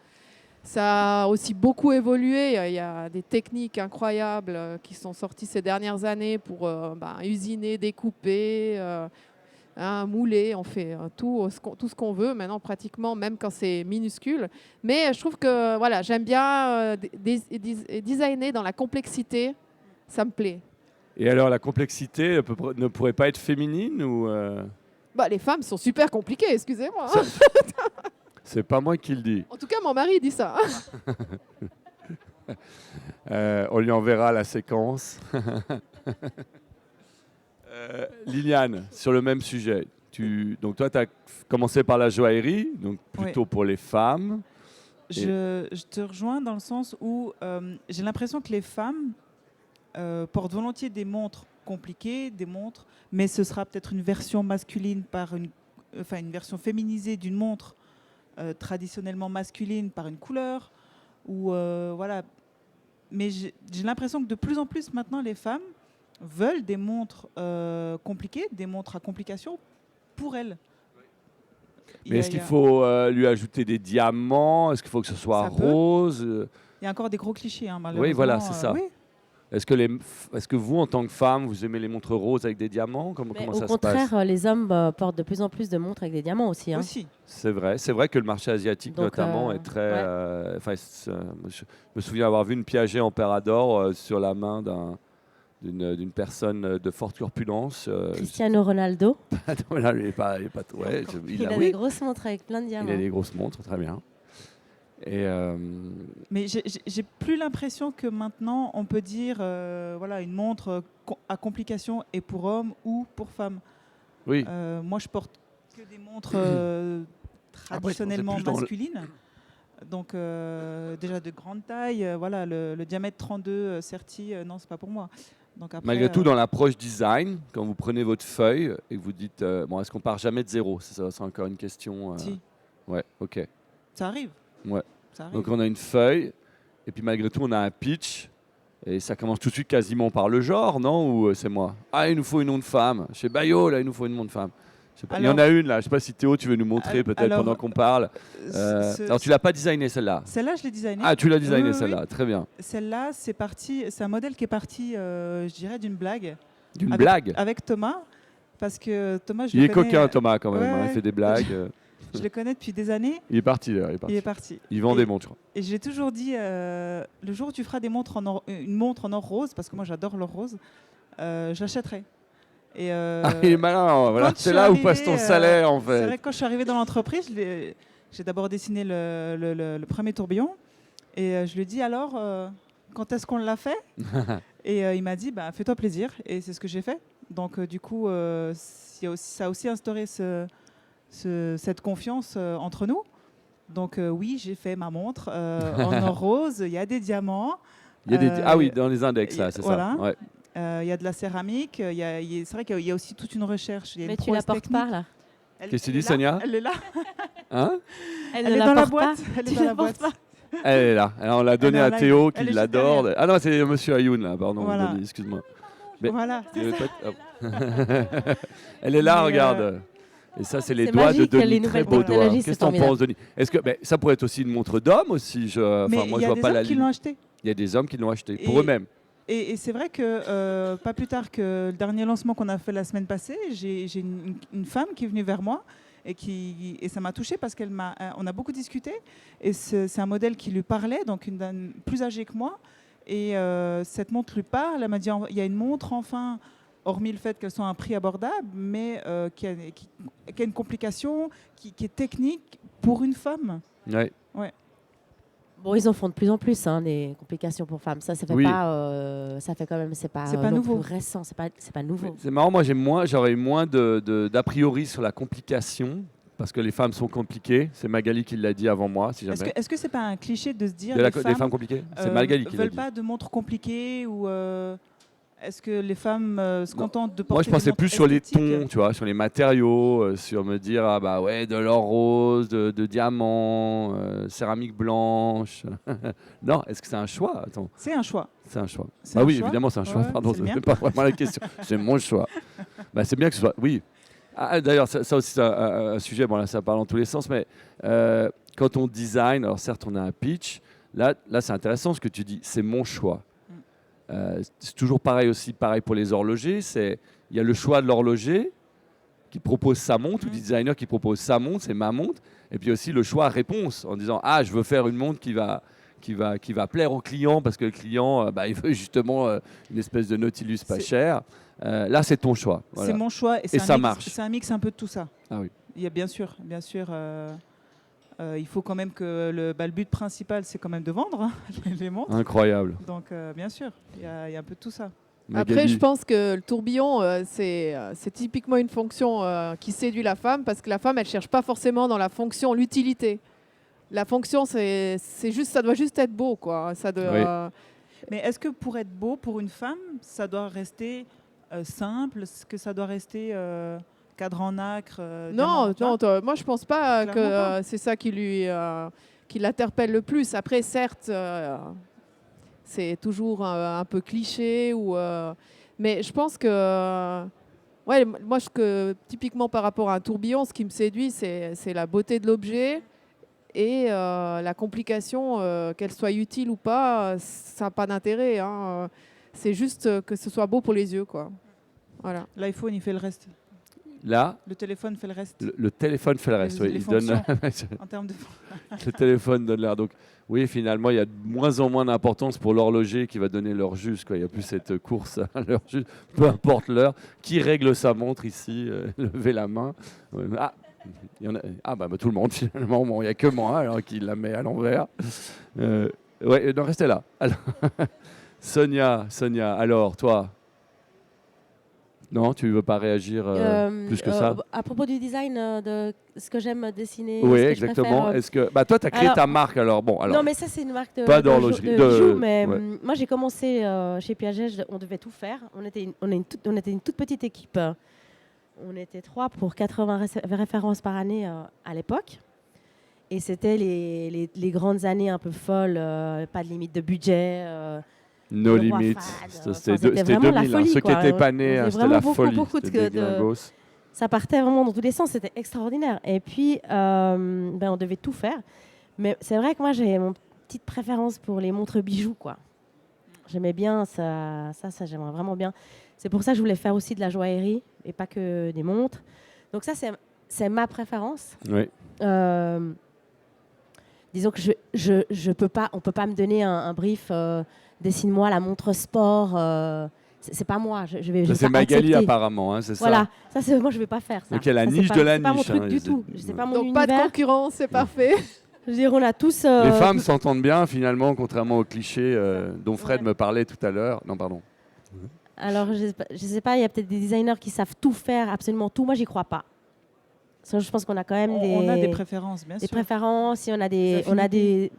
Ça a aussi beaucoup évolué. Il y a des techniques incroyables qui sont sorties ces dernières années pour usiner, découper, mouler. On fait tout ce qu'on veut maintenant pratiquement, même quand c'est minuscule. Mais je trouve que voilà, j'aime bien designer dans la complexité. Ça me plaît. Et alors la complexité ne pourrait pas être féminine ou Les femmes sont super compliquées, excusez-moi. Ça- C'est pas moi qui le dis. En tout cas, mon mari dit ça. On lui enverra la séquence. Liliane, sur le même sujet. Donc toi, tu as commencé par la joaillerie, donc plutôt pour les femmes. Je te rejoins dans le sens où j'ai l'impression que les femmes portent volontiers des montres compliquées, mais ce sera peut-être une version masculine une version féminisée d'une montre traditionnellement masculine par une couleur. Voilà. Mais j'ai l'impression que de plus en plus maintenant, les femmes veulent des montres compliquées, des montres à complications pour elles. Mais est-ce qu'il faut lui ajouter des diamants? Est-ce qu'il faut que ce soit Ça peut. rose? Il y a encore des gros clichés, hein, malheureusement. Oui, voilà, c'est ça. Oui. Est-ce que vous, en tant que femme, vous aimez les montres roses avec des diamants? Mais Comment au ça se passe? contraire, les hommes portent de plus en plus de montres avec des diamants aussi. Hein. Aussi. C'est vrai que le marché asiatique Donc, notamment est très. ouais. Je me souviens avoir vu une Piaget Emperador sur la main d'une personne de forte corpulence. Cristiano Ronaldo, Non, là, il est pas ouais, il a oui, des grosses montres avec plein de il diamants. a des grosses montres, très bien. Et Mais j'ai plus l'impression que maintenant on peut dire voilà, une montre à complication est pour homme ou pour femme. oui, Moi, je porte que des montres Après, traditionnellement je pensais plus dans le- masculines. Donc déjà de grande taille, voilà, le diamètre 32 Certi, non, c'est pas pour moi. Donc après, malgré tout, dans l'approche design, quand vous prenez votre feuille et que vous dites, bon, est-ce qu'on part jamais de zéro? C'est encore une question. si, Ouais, ok. ça arrive. Ouais. Ça arrive. Donc on a une feuille, et puis malgré tout, on a un pitch, et ça commence tout de suite quasiment par le genre, non? Ou c'est moi? Ah, il nous faut une nom de femme. Chez Bayo, là, il nous faut une nom de femme. Je sais pas. Il y en a une, là. Je sais pas si Théo, tu veux nous montrer peut-être alors, pendant qu'on parle. Alors, tu l'as pas designé, celle-là? Celle-là, je l'ai designée. Ah, tu l'as designé, Oui, oui, celle-là. Très bien. Celle-là, c'est un modèle qui est parti, je dirais, d'une blague. D'une blague? Avec Thomas. Parce que Thomas, je Il le est connais, coquin, Thomas, quand même. ouais, hein. Il ouais. fait des blagues. Je le connais depuis des années. Il est parti, d'ailleurs. Il est parti. Il vend Et- des montres, je crois. Et j'ai toujours dit, le jour où tu feras des montres en or, une montre en or rose, parce que moi j'adore l'or rose, j'achèterai. Et Ah, il est malin. Voilà. quand je C'est suis là où arrivée, passe ton salaire, en c'est fait. vrai que quand je suis arrivée dans l'entreprise, j'ai d'abord dessiné le premier tourbillon. Et je lui ai dit alors, quand est-ce qu'on l'a fait? Et il m'a dit, bah, fais-toi plaisir. Et c'est ce que j'ai fait. Donc du coup, ça a aussi instauré cette confiance entre nous. Donc oui, j'ai fait ma montre en or rose. Il y a des diamants. Il y a des... Ah oui, dans les index, là, c'est voilà. ça. Ouais. Il y a de la céramique. C'est vrai qu'il y a aussi toute une recherche. Il y a Mais une tu la prouesse portes technique. pas là. Qu'est-ce que tu Elle est dis, là, Sonia? Elle est là. Hein? Elle ne est dans la porte boîte. pas. Elle est Tu dans la la portes boîte. pas. Elle est là. Alors, on l'a donnée Elle est à en live. Théo, qui Elle est juste l'adore. derrière. Ah non, c'est Monsieur Ayoun, là. Pardon, Voilà. Denis, excuse-moi. Mais- Voilà. Il y avait pas de- hop. Elle est là, Mais, regarde. Et ça, c'est les C'est doigts magique, de Denis, les très nouvelles beaux doigts. technologies, Qu'est-ce c'est que t'en formidable. penses, Denis? Est-ce que ça pourrait être aussi une montre d'homme aussi? Mais Moi, il je y a vois des pas la hommes qui ligne. l'ont acheté. Il y a des hommes qui l'ont acheté pour Et- eux-mêmes. Et c'est vrai que pas plus tard que le dernier lancement qu'on a fait la semaine passée, j'ai une femme qui est venue vers moi et ça m'a touchée parce on a beaucoup discuté et c'est un modèle qui lui parlait, donc une dame plus âgée que moi. Et cette montre lui parle. Elle m'a dit il y a une montre enfin, hormis le fait qu'elle soit à un prix abordable, mais qui a une complication, qui est technique pour une femme. Ouais. Bon, ils en font de plus en plus, hein, des complications pour femmes. Ça fait Oui. pas. Ça fait quand même. C'est pas pas non nouveau. plus récent. C'est pas nouveau. C'est marrant, moi j'aurais eu moins d'a priori sur la complication, parce que les femmes sont compliquées. C'est Magali qui l'a dit avant moi, si jamais. Est-ce que c'est pas un cliché de se dire Des les femmes compliquées? C'est Magali qui l'a veulent dit. pas de montres compliquées ou est-ce que les femmes se contentent de porter Moi, je des pensais montres plus sur les esthétiques? tons, tu vois, sur les matériaux, sur me dire, ah bah ouais, de l'or rose, de diamants, céramique blanche. Non, est-ce que c'est un choix? Attends, C'est un choix. c'est un choix. C'est Bah un oui, choix. évidemment, c'est un choix. Ouais, Pardon, c'est ce le n'est mien. pas vraiment la question. C'est mon choix. Bah, c'est bien que ce soit. Oui. Ah, d'ailleurs, ça aussi, c'est un sujet. Bon, là, ça parle dans tous les sens, mais quand on design, alors certes, on a un pitch. Là c'est intéressant ce que tu dis. C'est mon choix. C'est toujours pareil aussi, pareil pour les horlogers. Il y a le choix de l'horloger qui propose sa montre, ou du designer qui propose sa montre, c'est ma montre. Et puis aussi le choix réponse en disant je veux faire une montre qui va plaire au client parce que le client il veut justement une espèce de Nautilus pas cher. Là c'est ton choix. Voilà. C'est mon choix et, ça un mix, marche. C'est un mix un peu de tout ça. Ah oui. Il y a bien sûr. Il faut quand même que le but principal, c'est quand même de vendre hein, les montres. Incroyable. Donc bien sûr, il y a un peu de tout ça. Après, Magali. je pense que le tourbillon, c'est typiquement une fonction qui séduit la femme parce que la femme, elle cherche pas forcément dans la fonction l'utilité. La fonction, c'est juste, ça doit juste être beau, quoi. Ça doit. Mais est-ce que pour être beau pour une femme, ça doit rester simple? Est-ce que ça doit rester cadre en nacre Non, diamant? non, moi je pense pas que Clairement pas. c'est ça qui l'interpelle le plus. Après, certes, c'est toujours un peu cliché, mais je pense que Ouais, moi, typiquement par rapport à un tourbillon, ce qui me séduit, c'est la beauté de l'objet et la complication, qu'elle soit utile ou pas, ça n'a pas d'intérêt, hein. C'est juste que ce soit beau pour les yeux, quoi. Voilà. L'iPhone, il fait le reste. Là, Le téléphone fait le reste. le téléphone fait le reste. Les Oui, il donne, En termes de... le téléphone donne l'air. Donc, oui, finalement, il y a de moins en moins d'importance pour l'horloger qui va donner l'heure juste, quoi. Il n'y a plus cette course à l'heure juste, peu importe l'heure. Qui règle sa montre ici levez la main. Ah, il y en a, tout le monde finalement. Bon, il n'y a que moi alors, qui la met à l'envers. Ouais, non, restez là. Alors, Sonia, alors, toi non, tu ne veux pas réagir plus que ça À propos du design, de ce que j'aime dessiner. Oui, ce que je exactement. préfère, Est-ce que toi, tu as créé alors- ta marque alors bon, alors non, mais ça, c'est une marque pas de d'horlogerie, bijoux. Mais ouais. moi, j'ai commencé chez Piaget, on devait tout faire. On était une toute petite équipe. On était 3 pour 80 références par année à l'époque. Et c'était les grandes années un peu folles, pas de limite de budget. No le roi Limit, fad, c'était vraiment la 2000. Hein. folie, Ceux qui quoi. n'étaient pas nés, On faisait c'était vraiment la beaucoup, folie. C'était des glingos. Ça partait vraiment dans tous les sens, c'était extraordinaire. Et puis, on devait tout faire. Mais c'est vrai que moi, j'ai mon petite préférence pour les montres bijoux, quoi. J'aimais bien ça, j'aimerais vraiment bien. C'est pour ça que je voulais faire aussi de la joaillerie et pas que des montres. Donc ça, c'est ma préférence. Oui. Disons que on peut pas me donner un brief. Dessine-moi la montre sport. C'est pas moi. Je vais Ça, c'est pas Magali accepter. apparemment, hein, c'est Voilà, ça. moi je vais pas faire ça. Donc il y a la Ça, niche c'est de la c'est pas mon niche, truc hein, du tout. C'est pas mon Donc pas de univers. concurrence, c'est parfait. Je veux dire, on a tous. Les femmes s'entendent bien finalement, contrairement aux clichés dont Fred me parlait tout à l'heure. Non, pardon. Alors je sais pas, il y a peut-être des designers qui savent tout faire, absolument tout. Moi, j'y crois pas. Ça, je pense qu'on a quand même On a des préférences, bien des sûr. préférences. Et on a Des des.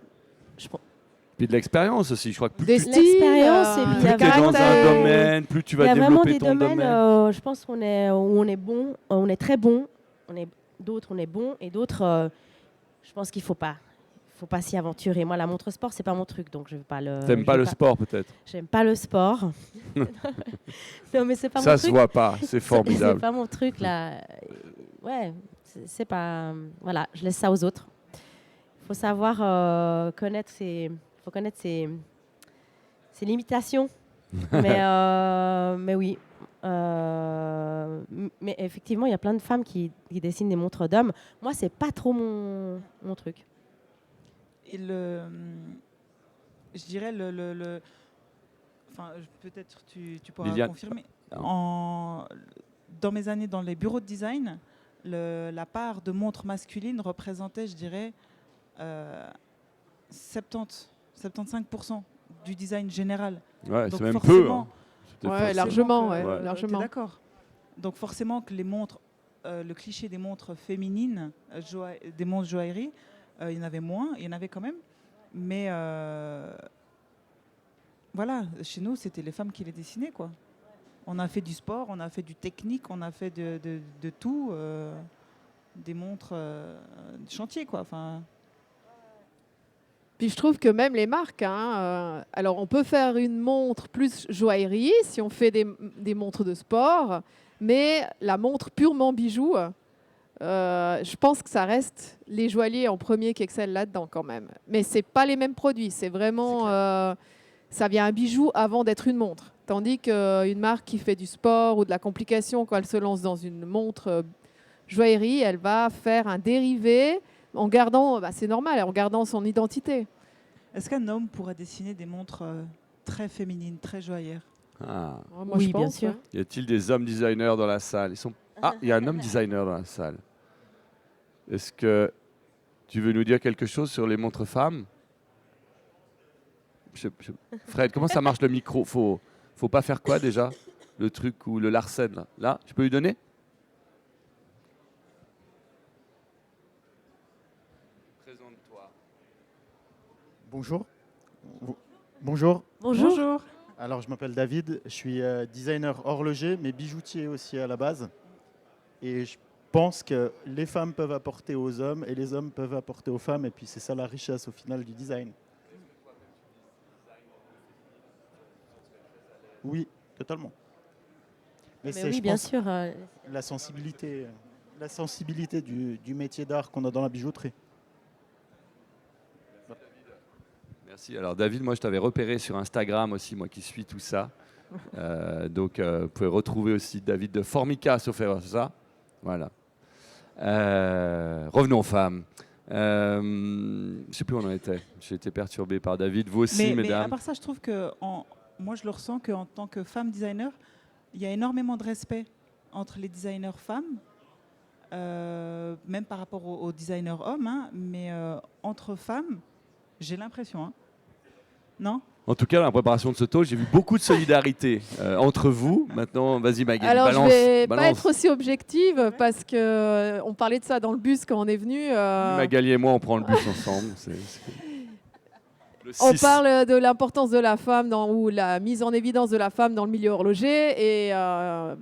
Puis de l'expérience aussi. Je crois que plus Des tu L'expérience, et puis il y a es dans un caractère. domaine, plus tu Il y vas a vraiment développer des ton domaines, domaine. je pense qu'on est, où on est bon, on est très bon. D'autres, on est bon, et d'autres, je pense qu'il faut pas s'y aventurer. Moi, la montre sport, c'est pas mon truc, donc je vais pas le. T'aimes pas le sport peut-être. J'aime pas le sport. Non, mais c'est pas Ça mon se truc. voit pas, c'est C'est formidable. pas mon truc là. Ouais, c'est pas. Voilà, je laisse ça aux autres. Il faut savoir connaître ses limitations. Mais oui. Mais effectivement, il y a plein de femmes qui dessinent des montres d'hommes. Moi, c'est pas trop mon truc. Et je dirais enfin, peut-être tu pourras Liliane. confirmer. Dans mes années dans les bureaux de design, la part de montres masculines représentait, je dirais, 75% du design général. Ouais, Donc c'est même peu. forcément- Hein. C'était Ouais, pas- largement, que- ouais, t'es largement. d'accord. Donc forcément que les montres, le cliché des montres féminines, des montres joaillerie, il y en avait moins, il y en avait quand même. Mais voilà, chez nous, c'était les femmes qui les dessinaient, quoi. On a fait du sport, on a fait du technique, on a fait de tout, des montres de chantier, quoi. Enfin, Puis je trouve que même les marques, hein, alors on peut faire une montre plus joaillerie si on fait des montres de sport, mais la montre purement bijou, je pense que ça reste les joailliers en premier qui excellent là-dedans quand même. Mais c'est pas les mêmes produits, c'est vraiment, ça vient un bijou avant d'être une montre. Tandis qu'une marque qui fait du sport ou de la complication, quand elle se lance dans une montre joaillerie, elle va faire un dérivé en gardant, c'est normal, en gardant son identité. est-ce qu'un homme pourrait dessiner des montres très féminines, très joaillères? Ah. Moi, Oui, je bien pense, sûr. ouais. Y a-t-il des hommes designers dans la salle? Il y a un homme designer dans la salle. Est-ce que tu veux nous dire quelque chose sur les montres femmes? Fred, comment ça marche le micro? Faut pas faire quoi déjà? Le truc ou le Larsen là? Là, je peux lui donner? Présente-toi. Bonjour. Bonjour. Bonjour. Alors, je m'appelle David. Je suis designer horloger, mais bijoutier aussi à la base. Et je pense que les femmes peuvent apporter aux hommes et les hommes peuvent apporter aux femmes. Et puis, c'est ça la richesse au final du design. Oui, totalement. Mais Mais c'est, oui, je bien pense, sûr. la sensibilité du métier d'art qu'on a dans la bijouterie. Merci. Alors David, moi je t'avais repéré sur Instagram aussi, moi qui suis tout ça. Donc vous pouvez retrouver aussi David de Formica, sauf erreur, c'est ça? Voilà. Revenons aux femmes. Je ne sais plus où on en était. J'ai été perturbé par David. Vous aussi, Mais à mesdames. part ça, je trouve que moi, je le ressens qu'en tant que femme designer, il y a énormément de respect entre les designers femmes, même par rapport aux designers hommes, hein, mais entre femmes, j'ai l'impression. Hein. Non? En tout cas, dans la préparation de ce talk, j'ai vu beaucoup de solidarité entre vous. Maintenant, vas-y Magali, Alors, balance. je vais pas balance. être aussi objective parce que on parlait de ça dans le bus quand on est venu. Magali et moi, on prend le bus ensemble. Le On 6. parle de l'importance de la femme ou la mise en évidence de la femme dans le milieu horloger et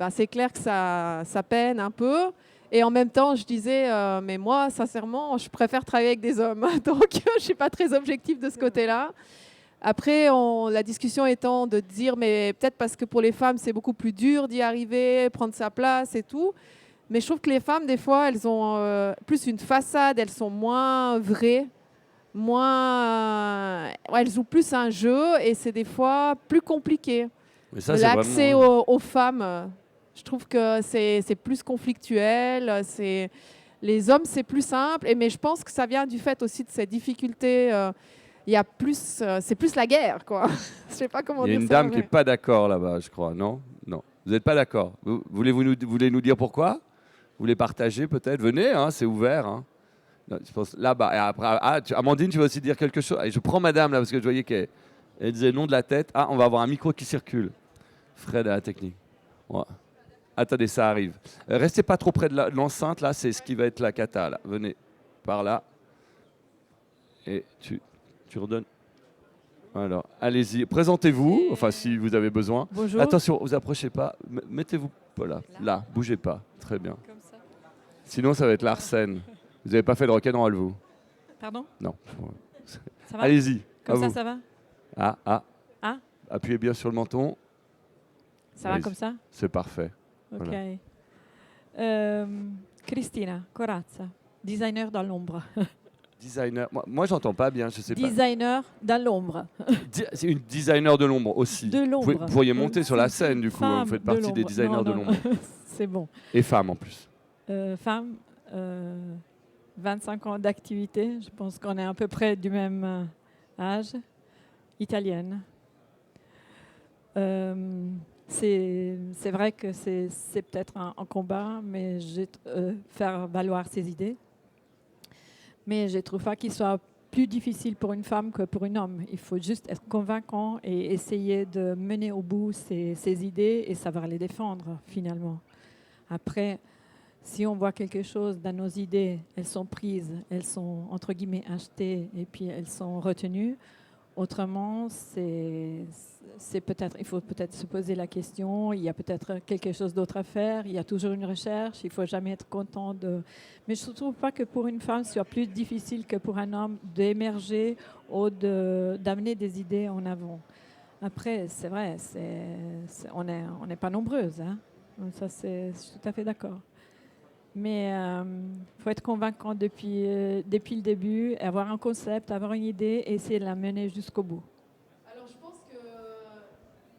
c'est clair que ça peine un peu. Et en même temps, je disais, mais moi, sincèrement, je préfère travailler avec des hommes. Donc, je ne suis pas très objective de ce côté-là. Après, la discussion étant de dire, mais peut-être parce que pour les femmes, c'est beaucoup plus dur d'y arriver, prendre sa place et tout. Mais je trouve que les femmes, des fois, elles ont plus une façade, elles sont moins vraies, elles jouent plus un jeu et c'est des fois plus compliqué. Mais ça, c'est L'accès vraiment... aux femmes, je trouve que c'est plus conflictuel. Les hommes, c'est plus simple. Mais je pense que ça vient du fait aussi de ces difficultés. Il y a plus, c'est plus la guerre, quoi. Je sais pas comment Il y a dire une ça, dame qui mais- n'est pas d'accord là-bas, je crois. Non? Non. Vous n'êtes pas d'accord? Voulez nous dire pourquoi? Vous voulez partager peut-être? Venez, hein, c'est ouvert. Hein. Non, je pense là-bas. Et après, Amandine, tu vas aussi dire quelque chose. Et je prends madame là parce que je voyais qu'elle disait nom de la tête. Ah, on va avoir un micro qui circule. Fred à la technique. Ouais. Attendez, ça arrive. Restez pas trop près de l'enceinte, là, c'est ce qui va être la cata. Là. Venez par là. Et tu redonnes. Alors, allez-y, présentez-vous, enfin si vous avez besoin. Bonjour. Attention, vous approchez pas. Mettez-vous pas là. Là, bougez pas. Très bien. Comme ça. Sinon, ça va être l'arsène. Vous n'avez pas fait de rock'n'roll, vous? Pardon? Non. Ça va? Allez-y. Comme à ça, vous. ça va? Ah. Ah. Appuyez bien sur le menton. Ça va Allez-y. comme ça? C'est parfait. Ok. Voilà. Cristina Corazza, designer dans l'ombre. Designer. Moi j'entends pas bien, je sais pas. Designer dans l'ombre. C'est une designer de l'ombre aussi. De l'ombre. Vous pourriez monter sur la scène du coup. Femme Vous faites de partie des l'ombre. designers Non, de non, l'ombre. C'est bon. Et femme en plus. Femme, 25 ans d'activité. Je pense qu'on est à peu près du même âge. Italienne. C'est vrai que c'est peut-être un combat, mais faire valoir ses idées. Mais je trouve pas qu'il soit plus difficile pour une femme que pour un homme. Il faut juste être convaincant et essayer de mener au bout ses idées et savoir les défendre finalement. Après, si on voit quelque chose dans nos idées, elles sont prises, elles sont entre guillemets achetées et puis elles sont retenues. Autrement, il faut peut-être se poser la question, il y a peut-être quelque chose d'autre à faire, il y a toujours une recherche, il ne faut jamais être content de... Mais je ne trouve pas que pour une femme, ce soit plus difficile que pour un homme d'émerger ou d'amener des idées en avant. Après, c'est vrai, on n'est pas nombreuses, hein. Ça, je suis tout à fait d'accord. Mais il faut être convaincant depuis le début, avoir un concept, avoir une idée et essayer de la mener jusqu'au bout. Alors, je pense que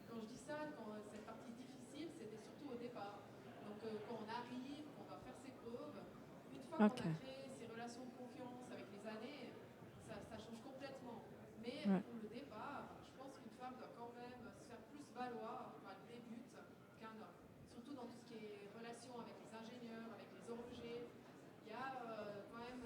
quand je dis ça, quand cette partie difficile, c'était surtout au départ. Donc, quand on arrive, on va faire ses preuves. Une fois qu'on a créé ces relations de confiance avec les années, ça change complètement. Mais Ouais. pour le départ, je pense qu'une femme doit quand même se faire plus valoir quand elle débute qu'un homme. Surtout dans tout ce qui est relation avec les ingénieurs, avec les horlogers. Il y a quand même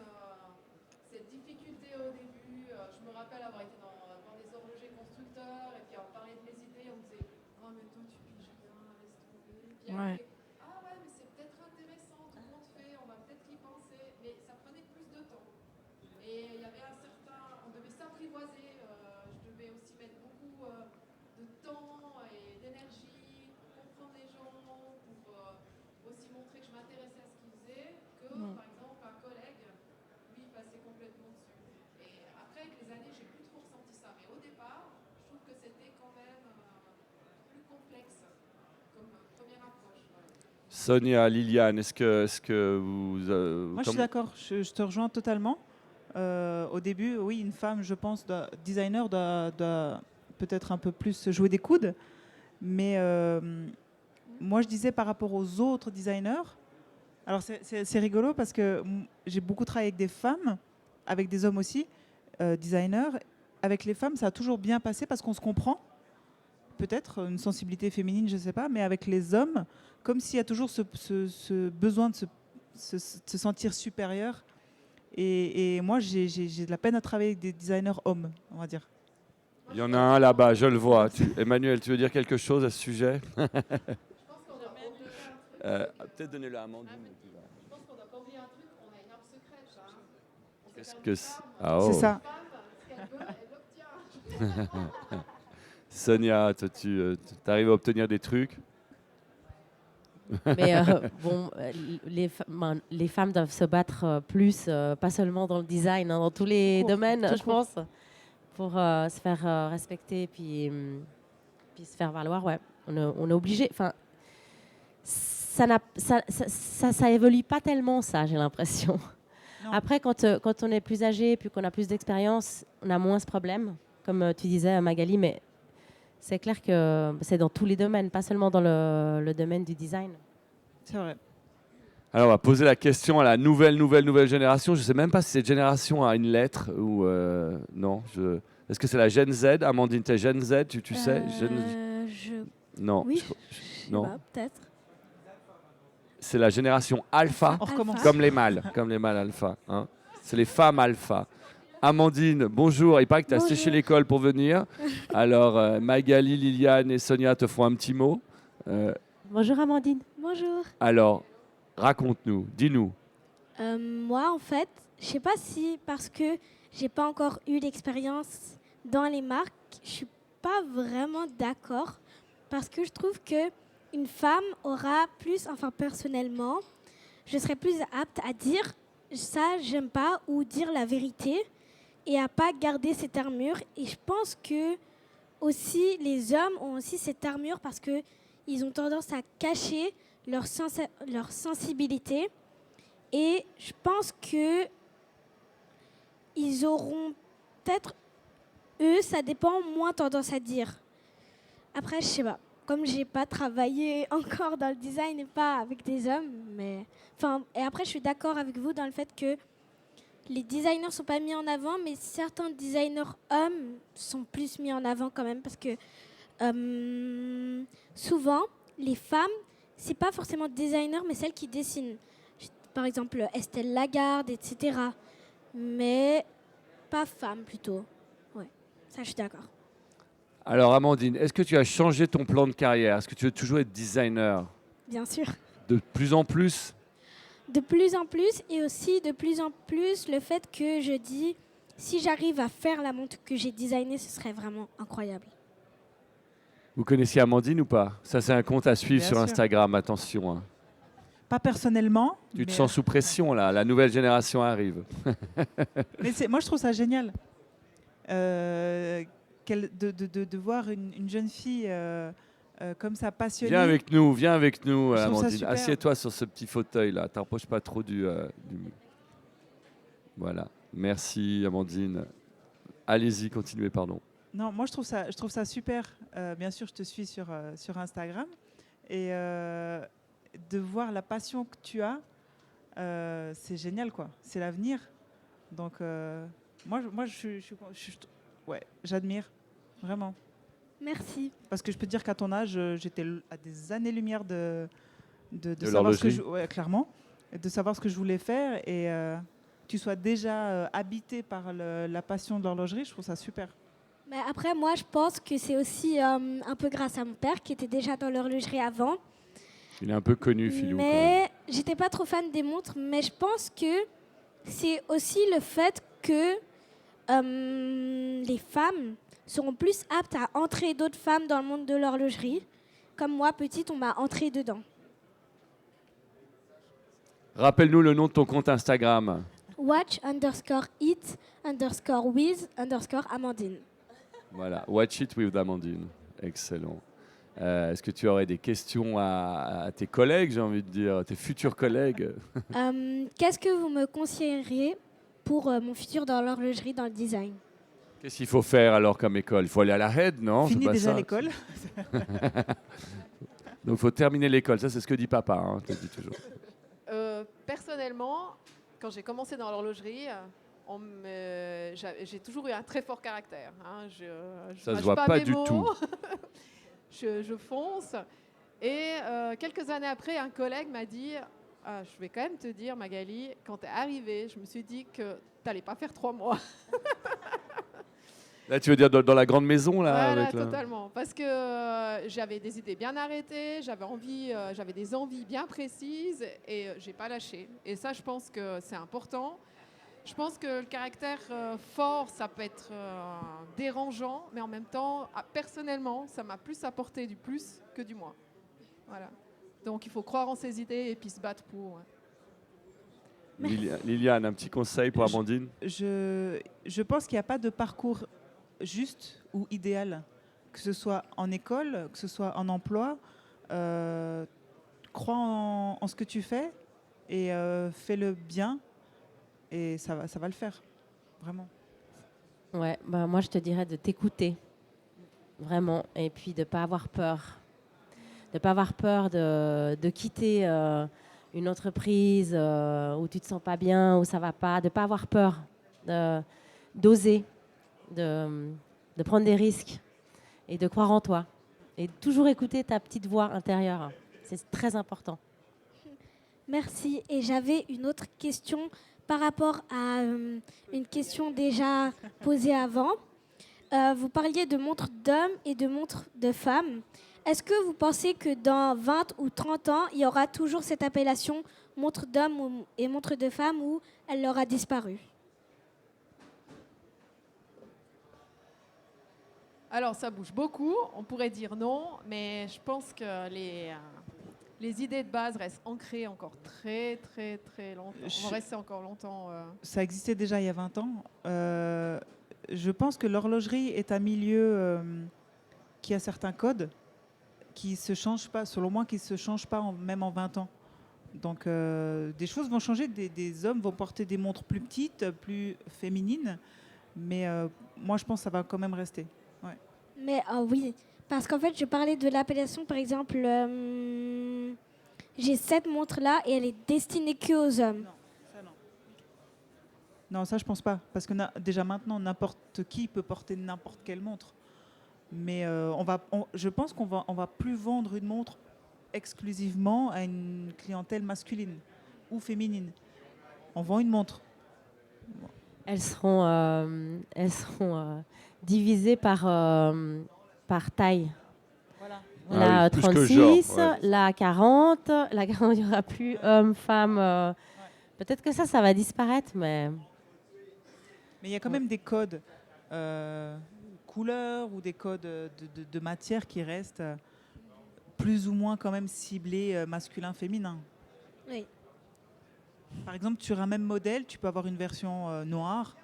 cette difficulté au début. Je me rappelle avoir été dans des horlogers constructeurs et puis on parlait de mes idées, on me disait « Oh mais toi tu piges rien, laisse tomber ». Puis Ouais. après, « Ah ouais mais c'est peut-être intéressant, tout le monde fait, on va peut-être y penser ». Mais ça prenait plus de temps. Et il y avait on devait s'apprivoiser, je devais aussi mettre beaucoup de temps et d'énergie pour comprendre les gens, pour aussi montrer que je m'intéressais à ce qu'ils faisaient, que par exemple un collègue, lui, passait complètement dessus. Et après, avec les années, j'ai plus trop ressenti ça. Mais au départ, je trouve que c'était quand même plus complexe comme première approche. Sonia, Liliane, est-ce que vous... Moi, je suis d'accord, je te rejoins totalement. Au début, oui, une femme, je pense, designer doit peut-être un peu plus jouer des coudes. Mais moi, je disais par rapport aux autres designers, alors c'est rigolo parce que j'ai beaucoup travaillé avec des femmes, avec des hommes aussi, designers. Avec les femmes, ça a toujours bien passé parce qu'on se comprend. Peut-être une sensibilité féminine, je ne sais pas, mais avec les hommes, comme s'il y a toujours ce besoin de se sentir supérieur. Et moi, j'ai de la peine à travailler avec des designers hommes, on va dire. Il y en a un là-bas, je le vois. Emmanuel, tu veux dire quelque chose à ce sujet? Peut-être donner-le à Amandine. Je pense qu'on n'a pas oublié un truc, on a une arme secrète. Hein. Qu'est-ce que c'est? Ah, oh. C'est ça. Sonia, toi, tu arrives à obtenir des trucs? Mais bon, les femmes doivent se battre plus, pas seulement dans le design, hein, dans tous les domaines, je pense, pour se faire respecter puis se faire valoir. Ouais, on est obligé. Enfin, ça évolue pas tellement, ça, j'ai l'impression. Non. Après, quand on est plus âgé puis qu'on a plus d'expérience, on a moins ce problème, comme tu disais, Magali, mais c'est clair que c'est dans tous les domaines, pas seulement dans le domaine du design. C'est vrai. Alors, on va poser la question à la nouvelle génération. Je ne sais même pas si cette génération a une lettre ou non. Est-ce que c'est la Gen Z? Amandine, tu es Gen Z, tu sais Non. Oui, non. Pas, peut-être. C'est la génération alpha, On recommence. comme les mâles alpha. Hein. C'est les femmes alpha. Amandine, bonjour. Il paraît que tu as Bonjour. séché l'école pour venir. Alors, Magali, Liliane et Sonia te font un petit mot. Bonjour Amandine. Bonjour. Alors, raconte-nous, dis-nous. Moi, en fait, je sais pas si parce que j'ai pas encore eu d'expérience dans les marques, je suis pas vraiment d'accord parce que je trouve que une femme aura plus, enfin personnellement, je serais plus apte à dire ça, j'aime pas, ou dire la vérité et à pas garder cette armure. Et je pense que aussi les hommes ont aussi cette armure parce que ils ont tendance à cacher leur sensibilité. Et je pense que ils auront peut-être, eux, ça dépend, moins tendance à dire. Après, je sais pas. Comme j'ai pas travaillé encore dans le design et pas avec des hommes, mais enfin, et après, je suis d'accord avec vous dans le fait que les designers sont pas mis en avant, mais certains designers hommes sont plus mis en avant quand même parce que souvent, les femmes, c'est pas forcément designer, mais celles qui dessinent. Par exemple, Estelle Lagarde, etc. Mais pas femme plutôt. Ouais, ça je suis d'accord. Alors, Amandine, est-ce que tu as changé ton plan de carrière? Est-ce que tu veux toujours être designer? Bien sûr. De plus en plus? De plus en plus, et aussi de plus en plus le fait que je dis, si j'arrive à faire la montre que j'ai designée, ce serait vraiment incroyable. Vous connaissiez Amandine ou pas? Ça, c'est un compte à suivre Bien sur sûr. Instagram, attention. Hein. Pas personnellement. Tu te mais, sens sous pression, là. La nouvelle génération arrive. mais moi, je trouve ça génial de voir une jeune fille comme ça, passionnée. Viens avec nous, Je trouve ça Amandine. super. Assieds-toi sur ce petit fauteuil-là. T'approches pas trop du... Voilà. Merci, Amandine. Allez-y, continuez, pardon. Non, moi je trouve ça super. Bien sûr, je te suis sur Instagram et de voir la passion que tu as, c'est génial quoi. C'est l'avenir. Donc moi ouais, j'admire vraiment. Merci. Parce que je peux te dire qu'à ton âge, j'étais à des années-lumière de savoir ce que l'horlogerie. ouais, clairement, de savoir ce que je voulais faire et tu sois déjà habité par la passion de l'horlogerie, je trouve ça super. Mais après, moi, je pense que c'est aussi un peu grâce à mon père qui était déjà dans l'horlogerie avant. Il est un peu connu, Philou. quand même. Mais j'étais pas trop fan des montres, mais je pense que c'est aussi le fait que les femmes seront plus aptes à entrer d'autres femmes dans le monde de l'horlogerie. Comme moi, petite, on m'a entrée dedans. Rappelle-nous le nom de ton compte Instagram. Watch_it_with_Amandine. Voilà, Watch It with Amandine. Excellent. Est-ce que tu aurais des questions à tes collègues, j'ai envie de dire, tes futurs collègues? Qu'est-ce que vous me conseilleriez pour mon futur dans l'horlogerie, dans le design? Qu'est-ce qu'il faut faire alors comme école? Il faut aller à la RED, non? C'est Fini pas déjà ça. l'école. Donc il faut terminer l'école, ça c'est ce que dit papa, hein, te dit toujours. Personnellement, quand j'ai commencé dans l'horlogerie, j'ai toujours eu un très fort caractère. Hein. Je Ça se mâche voit pas mes du mots. tout. je fonce. Et quelques années après, un collègue m'a dit je vais quand même te dire, Magali, quand tu es arrivée, je me suis dit que tu n'allais pas faire 3 mois. Là, tu veux dire dans la grande maison là, Voilà, avec totalement. Parce que j'avais des idées bien arrêtées, j'avais des envies bien précises et j'ai pas lâché. Et ça, je pense que c'est important. Je pense que le caractère fort, ça peut être dérangeant, mais en même temps, personnellement, ça m'a plus apporté du plus que du moins. Voilà. Donc, il faut croire en ses idées et puis se battre pour. Ouais. Liliane, un petit conseil pour Amandine? Je pense qu'il n'y a pas de parcours juste ou idéal, que ce soit en école, que ce soit en emploi. Crois en ce que tu fais et fais-le bien et ça va le faire, vraiment. Ouais, bah moi je te dirais de t'écouter, vraiment, et puis de ne pas avoir peur. De ne pas avoir peur de quitter une entreprise où tu ne te sens pas bien, où ça ne va pas, de ne pas avoir peur, d'oser, de prendre des risques et de croire en toi. Et toujours écouter ta petite voix intérieure. C'est très important. Merci. Et j'avais une autre question par rapport à une question déjà posée avant. Vous parliez de montres d'hommes et de montres de femmes. Est-ce que vous pensez que dans 20 ou 30 ans, il y aura toujours cette appellation montre d'hommes et montre de femmes ou elle aura disparu? Alors, ça bouge beaucoup. On pourrait dire non, mais je pense que les idées de base restent ancrées encore très, très, très longtemps. On va rester encore longtemps. Ça existait déjà il y a 20 ans. Je pense que l'horlogerie est un milieu qui a certains codes qui ne se changent pas, selon moi, qui ne se changent pas même en 20 ans. Donc, des choses vont changer. Des hommes vont porter des montres plus petites, plus féminines. Mais moi, je pense que ça va quand même rester. Ouais. Mais oui, parce qu'en fait, je parlais de l'appellation, par exemple, j'ai cette montre-là et elle est destinée que aux hommes. Non, ça, je pense pas. Parce que déjà maintenant, n'importe qui peut porter n'importe quelle montre. Mais je pense qu'on va plus vendre une montre exclusivement à une clientèle masculine ou féminine. On vend une montre. Elles seront divisées par taille. Voilà. La oui, plus que 36, genre, ouais. la 40, il n'y aura plus homme, femme. Peut-être que ça va disparaître, mais... Mais il y a quand même des codes couleurs ou des codes de matière qui restent plus ou moins quand même ciblés masculin-féminin. Oui. Par exemple, sur un même modèle, tu peux avoir une version noire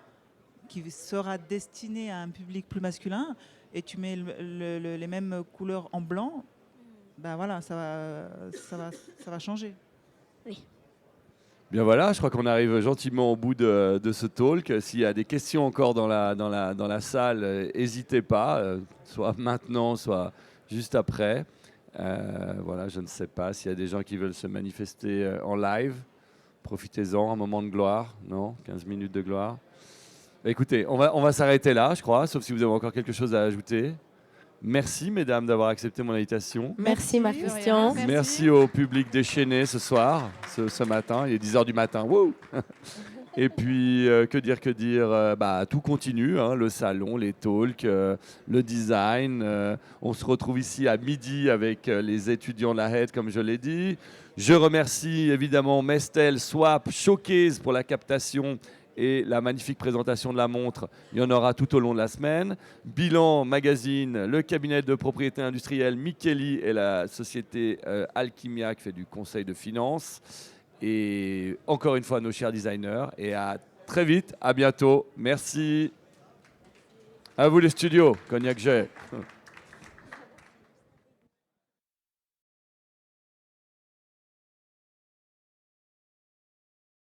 qui sera destinée à un public plus masculin et tu mets les mêmes couleurs en blanc, ben voilà, ça va changer. Oui. Bien voilà, je crois qu'on arrive gentiment au bout de ce talk. S'il y a des questions encore dans la salle, n'hésitez pas, soit maintenant, soit juste après. Voilà, je ne sais pas s'il y a des gens qui veulent se manifester en live. Profitez-en, un moment de gloire, non? 15 minutes de gloire. Écoutez, on va s'arrêter là, je crois, sauf si vous avez encore quelque chose à ajouter. Merci, mesdames, d'avoir accepté mon invitation. Merci, Merci. Christian. Merci. Merci au public déchaîné ce soir, ce matin. Il est 10h du matin. Wouh. Et puis, que dire, tout continue, hein, le salon, les talks, le design. On se retrouve ici à midi avec les étudiants de la HED, comme je l'ai dit. Je remercie évidemment Mestel, Swap, Showcase pour la captation et la magnifique présentation de la montre. Il y en aura tout au long de la semaine. Bilan Magazine, le cabinet de propriété industrielle Micheli et la société Alchimia qui fait du conseil de finance. Et encore une fois, nos chers designers. Et à très vite, à bientôt. Merci. À vous les studios, Cognac Jet.